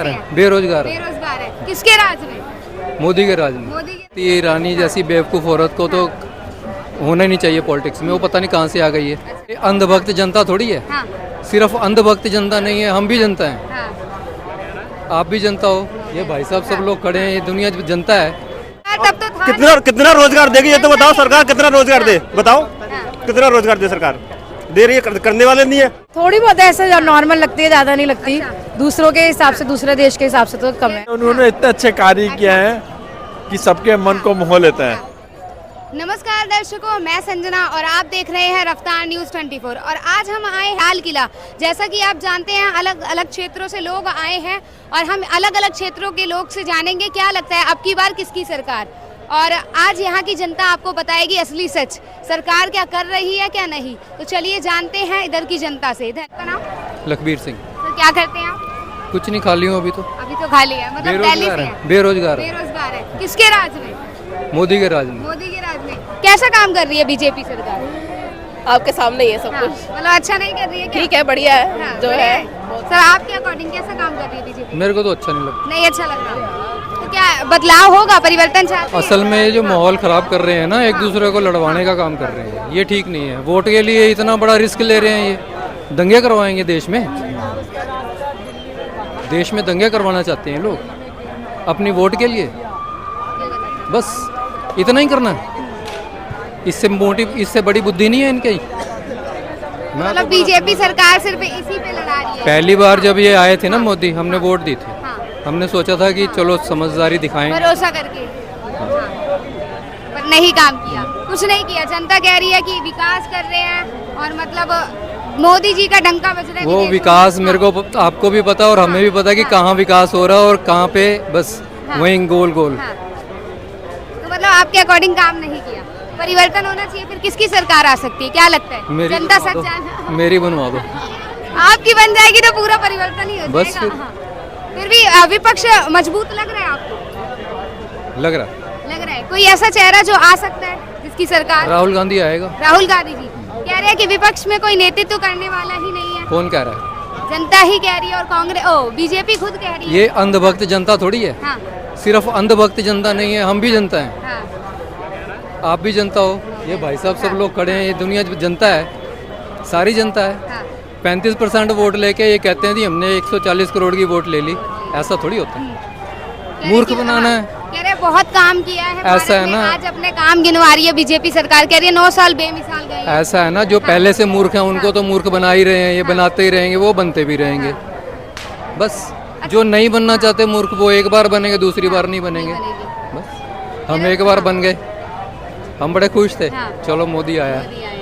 बेरोजगार कैसे है, हैं? बेरोजगार है। बेरोजगार है। किसके राज में? मोदी के राज में। मोदी के। ये ईरानी जैसी बेवकूफ़ औरत को तो होना ही नहीं चाहिए पॉलिटिक्स में। वो पता नहीं कहाँ से आ गई है। ये अंधभक्त जनता थोड़ी है। हाँ सिर्फ अंधभक्त जनता नहीं है, हम भी जनता हैं, हाँ। आप भी जनता हो। ये भाई साहब सब लोग खड़े हैं, ये दुनिया जनता है। तब तो था कितना कितना रोजगार देगी ये तो बताओ। सरकार कितना रोजगार दे, बताओ हाँ। कितना रोजगार दे सरकार? दे रही है, करने वाले नहीं है। थोड़ी बहुत ऐसे नॉर्मल लगती है, ज्यादा नहीं लगती। दूसरों के हिसाब से, दूसरे देश के हिसाब से तो कम है। उन्होंने इतने अच्छे कार्य किए हैं कि सबके मन को मोह लेता है। नमस्कार दर्शकों, मैं संजना और आप देख रहे हैं रफ्तार न्यूज़ 24। और आज हम आए लाल किला। जैसा कि आप जानते हैं, अलग अलग क्षेत्रों से लोग आए हैं और हम अलग अलग क्षेत्रों के लोग से जानेंगे क्या लगता है अब की बार किसकी सरकार। और आज यहाँ की जनता आपको बताएगी असली सच, सरकार क्या कर रही है क्या नहीं। तो चलिए जानते हैं इधर की जनता से। इधर का नाम लखबीर सिंह। तो क्या करते हैं आप? कुछ नहीं, खाली हूँ अभी तो। अभी तो खाली है, मतलब दिल्ली बेरोजगार से है, हैं। बेरोजगार है। बेरोजगार है। किसके राज में? मोदी के राज में। मोदी के राज में। कैसा काम कर रही है बीजेपी सरकार? आपके सामने ही है सब हाँ, कुछ। मतलब अच्छा नहीं कर रही है क्या? ठीक है, बढ़िया है हाँ, जो बढ़िया है। सर आपके अकॉर्डिंग कैसा काम कर रही है बीजेपी? मेरे को तो अच्छा नहीं लगता। नहीं अच्छा लग रहा। तो क्या बदलाव होगा, परिवर्तन चाहते हैं? असल में ये जो माहौल खराब कर रहे हैं ना, एक दूसरे को लड़वाने का काम कर रहे हैं, ये ठीक नहीं है। वोट के लिए इतना बड़ा रिस्क ले रहे हैं, ये दंगे करवाएंगे देश में। देश में दंगे करवाना चाहते हैं लोग अपनी वोट के लिए। बस इतना ही करना है। इससे मोटिव, इससे बड़ी बुद्धि नहीं है इनकी। मतलब बीजेपी सरकार सिर्फ इसी पे लड़ा रही है। पहली बार जब ये आए थे ना मोदी, हमने वोट दी थी। हाँ, हमने सोचा था कि चलो समझदारी दिखाएं। भरोसा करके। हाँ, पर नहीं काम किया, कुछ नहीं किया। जनता कह रही है कि विकास कर रहे हैं और मतलब मोदी जी का डंका बज रहा है। वो विदेशों विकास में। मेरे को, आपको भी पता और हमें भी पता कि कहाँ विकास हो रहा है और कहाँ पे बस वहीं गोल गोल। हाँ। तो मतलब आपके अकॉर्डिंग काम नहीं किया, परिवर्तन होना चाहिए। फिर किसकी सरकार आ सकती है, क्या लगता है? मेरी जनता बनवा सच दो, जान मेरी बनवा दो। आपकी बन जाएगी तो पूरा परिवर्तन ही हो बस जाएगा। फिर। हाँ। फिर भी विपक्ष मजबूत लग रहा है आपको? लग रहा लग रहा है कोई ऐसा चेहरा जो आ सकता है जिसकी सरकार? राहुल गांधी आएगा। राहुल गांधी जी कह रहे हैं कि विपक्ष में कोई नेतृत्व करने वाला ही नहीं है। कौन कह रहा है? जनता ही कह रही है और कांग्रेस बीजेपी खुद कह रही है। ये अंधभक्त जनता थोड़ी है। हाँ सिर्फ अंधभक्त जनता नहीं है, हम भी जनता हैं, हाँ आप भी जनता हो। ये भाई साहब सब लोग खड़े हैं, ये दुनिया जनता है, सारी जनता है। हाँ 35% वोट लेके ये कहते हैं कि हमने 140 करोड़ की वोट ले ली। ऐसा थोड़ी होता है। कह रहे मूर्ख कि- बनाना है। कह रहे बहुत काम किया है ऐसा भारत है में, ना। आज अपने काम गिनवा रही है बीजेपी सरकार। कह रही है 9 साल बेमिसाल गए हैं। ऐसा है ना, जो पहले से मूर्ख हैं उनको तो मूर्ख बना ही रहे हैं, ये बनाते ही रहेंगे, वो बनते भी रहेंगे। बस जो नहीं बनना चाहते मूर्ख, वो एक बार बनेंगे, दूसरी बार नहीं बनेंगे। बनेगी। बस हम एक बार बन गए, हम बड़े खुश थे। हाँ। चलो मोदी आया, मोदी आया।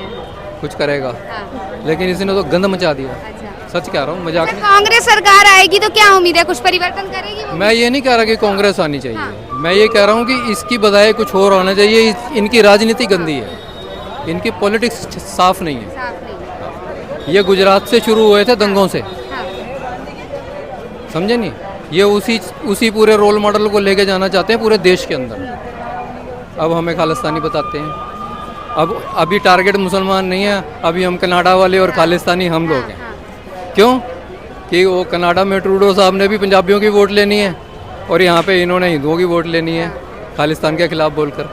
कुछ करेगा, हाँ, लेकिन इसने तो गंद मचा दिया। अच्छा। सच कह रहा हूँ, मजाक अच्छा, नहीं। कांग्रेस सरकार आएगी तो क्या उम्मीद है, कुछ परिवर्तन करेगी वो? मैं ये नहीं कह रहा कि कांग्रेस आनी चाहिए। हाँ। मैं ये कह रहा हूँ कि इसकी बजाय कुछ और आना चाहिए। इनकी राजनीति गंदी है, इनकी पॉलिटिक्स साफ नहीं है। साफ नहीं। ये गुजरात से शुरू हुए थे दंगों से, हाँ, समझे नहीं? ये उसी पूरे रोल मॉडल को लेके जाना चाहते हैं पूरे देश के अंदर। अब हमें खालिस्तानी बताते हैं। अब अभी टारगेट मुसलमान नहीं है, अभी हम कनाडा वाले और खालिस्तानी हम लोग हैं। क्यों? कि वो कनाडा में ट्रूडो साहब ने भी पंजाबियों की वोट लेनी है और यहाँ पे इन्होंने हिंदुओं की वोट लेनी है खालिस्तान के खिलाफ बोलकर,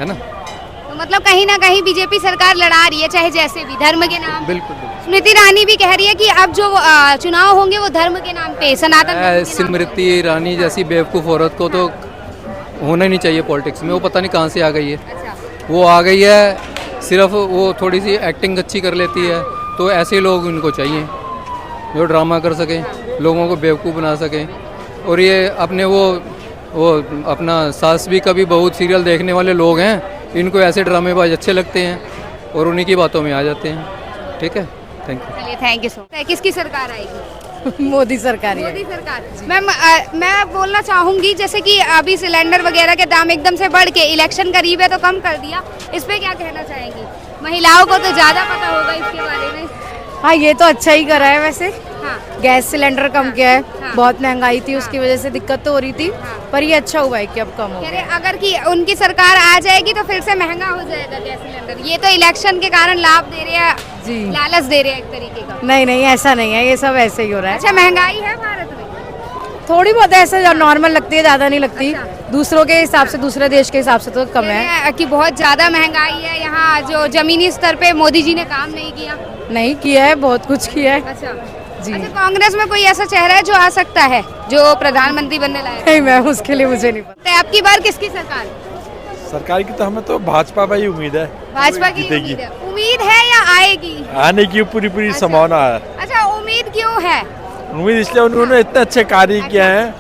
है ना? तो मतलब कहीं ना कहीं बीजेपी सरकार लड़ा रही है, चाहे जैसे भी, धर्म के नाम पे। बिल्कुल बिल्कुल। स्मृति ईरानी भी कह रही है कि अब जो चुनाव होंगे वो धर्म के नाम पे, सनातन धर्म के नाम पे। स्मृति ईरानी जैसी बेवकूफ़ औरत को तो होना ही नहीं चाहिए पॉलिटिक्स में। वो पता नहीं कहाँ से आ गई है। अच्छा, वो आ गई है, सिर्फ वो थोड़ी सी एक्टिंग अच्छी कर लेती है, तो ऐसे लोग इनको चाहिए जो ड्रामा कर सकें, लोगों को बेवकूफ़ बना सकें। और ये अपने वो अपना सास भी कभी बहुत सीरियल देखने वाले लोग हैं, इनको ऐसे ड्रामेबाज अच्छे लगते हैं और उन्हीं की बातों में आ जाते हैं। ठीक है, थैंक यू। चलिए थैंक यू सो मच। किसकी सरकार आएगी? मोदी सरकार ही है। मोदी सरकार। मैं बोलना चाहूंगी, जैसे कि अभी सिलेंडर वगैरह के दाम एकदम से बढ़ के, इलेक्शन करीब है तो कम कर दिया, इस पे क्या कहना चाहेंगी? महिलाओं को तो ज्यादा पता होगा इसके बारे में। हाँ, ये तो अच्छा ही करा है वैसे। हाँ गैस सिलेंडर कम किया है। हाँ। बहुत महंगाई थी, उसकी वजह से दिक्कत तो हो रही थी, हाँ। पर ये अच्छा हुआ है कि अब कम हो कह गया। रहे अगर कि उनकी सरकार आ जाएगी तो फिर से महंगा हो जाएगा गैस सिलेंडर। ये तो इलेक्शन के कारण लाभ दे रहे हैं, जी। लालच दे रहे हैं एक तरीके का। नहीं नहीं, ऐसा नहीं है, ये सब ऐसे ही हो रहा है। अच्छा, महंगाई है भारत में? थोड़ी बहुत ऐसे नॉर्मल लगती है, ज़्यादा नहीं लगती। दूसरों के हिसाब से, दूसरे देश के हिसाब से तो कम है। कि बहुत ज्यादा महंगाई है यहाँ, जो जमीनी स्तर पे मोदी जी ने काम नहीं किया। नहीं किया है, बहुत कुछ किया है अच्छा जी। अच्छा, कांग्रेस में कोई ऐसा चेहरा है जो आ सकता है, जो प्रधानमंत्री बनने लायक नहीं मैम, उसके लिए मुझे नहीं पता। है? आपकी बार किसकी सरकार? सरकार की तो हमें तो भाजपा पर ही उम्मीद है, भाजपा की जीतेगी। उम्मीद है या आएगी? आने की पूरी संभावना है। अच्छा, उम्मीद क्यों है? उम्मीद इसलिए उन्होंने इतने अच्छे कार्य किए हैं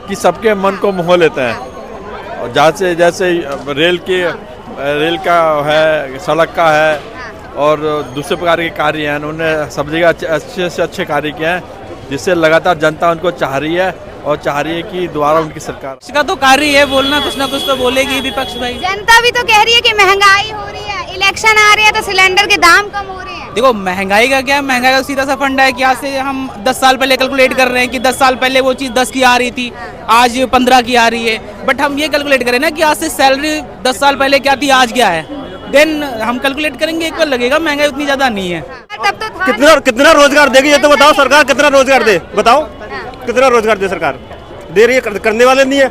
कि सबके मन को मोह लेते हैं। और जैसे रेल का है, सड़क का है और दूसरे प्रकार के कार्य हैं, उन्होंने सब जगह अच्छे से अच्छे कार्य किए हैं, जिससे लगातार जनता उनको चाह रही है और चाह रही है कि दोबारा उनकी सरकार। इसका तो कार्य है बोलना, कुछ ना कुछ तो बोलेगी विपक्ष भाई। जनता भी तो कह रही है कि महंगाई हो रही है, इलेक्शन आ रही है तो सिलेंडर के दाम कम हो रहे हैं। देखो महंगाई का क्या है, महंगाई का सीधा सा फंडा है कि आज से हम 10 साल पहले कैलकुलेट कर रहे हैं कि 10 साल पहले वो चीज़ 10 की आ रही थी, आज 15 की आ रही है। बट हम ये कैलकुलेट करें ना कि आज से सैलरी 10 साल पहले क्या थी, आज क्या है, देन हम कैलकुलेट करेंगे, एक बार लगेगा। महंगाई उतनी ज्यादा नहीं है। तब तो था। कितना रोजगार देगी ये तो बताओ, सरकार कितना रोजगार दे, बताओ कितना रोजगार दे सरकार, दे रही है, करने वाले नहीं है।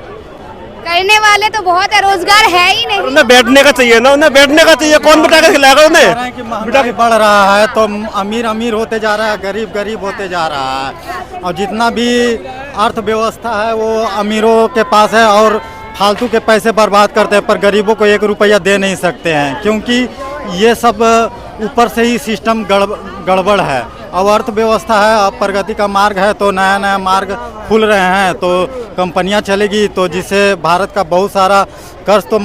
करने वाले तो बहुत है, रोजगार है ही नहीं। उन्हें बैठने का चाहिए ना, उन्हें बैठने का चाहिए, कौन बिठा के खिलाएगा उन्हें? कि महंगाई बढ़ रहा है तो अमीर अमीर होते जा रहा है, गरीब गरीब होते जा रहा है। और जितना भी अर्थव्यवस्था है वो अमीरों के पास है और फालतू के पैसे बर्बाद करते हैं, पर गरीबों को 1 रुपया दे नहीं सकते हैं, क्योंकि ये सब ऊपर से ही सिस्टम गड़बड़ है। अब अर्थव्यवस्था है, अब प्रगति का मार्ग है, तो नया नया मार्ग खुल रहे हैं, तो कंपनियां चलेगी, तो जिससे भारत का बहुत सारा कर्ज तो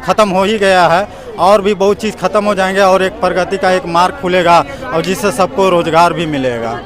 ख़त्म हो ही गया है, और भी बहुत चीज़ ख़त्म हो जाएंगे और एक प्रगति का एक मार्ग खुलेगा और जिससे सबको रोजगार भी मिलेगा।